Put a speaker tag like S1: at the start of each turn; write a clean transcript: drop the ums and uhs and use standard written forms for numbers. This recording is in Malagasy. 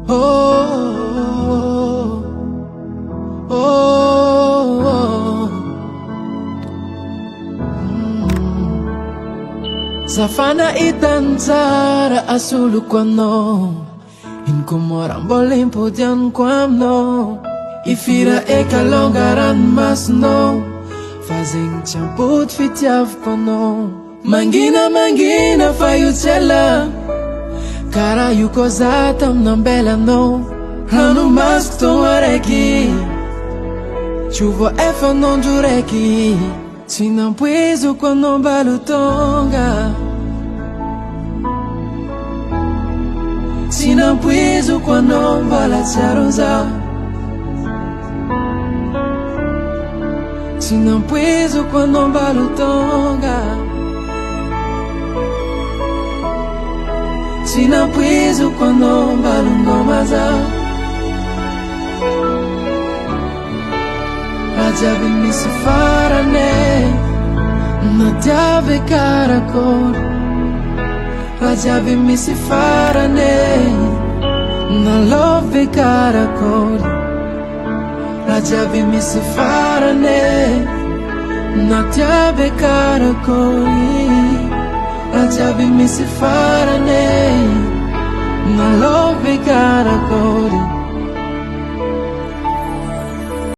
S1: Oh, oh, oh. Safana itanzara asulu kwano inkumorambo limpo dian kwamno ifira ekalongaran masno fazing champut fitiav kono mangina mangina fayutela cara yuko zatam nambela no hanu mask to areki chuva efa non jureki sinampuizo quando balutonga sinampuizo quando balazaroza sinampuizo quando balutonga sinampuizo quando balungomaza Rajavi mi safarane na diave karakor Rajavi mi safarane na love karakor Rajavi mi safarane na diave karakor Rajavi mi safarane na love karakor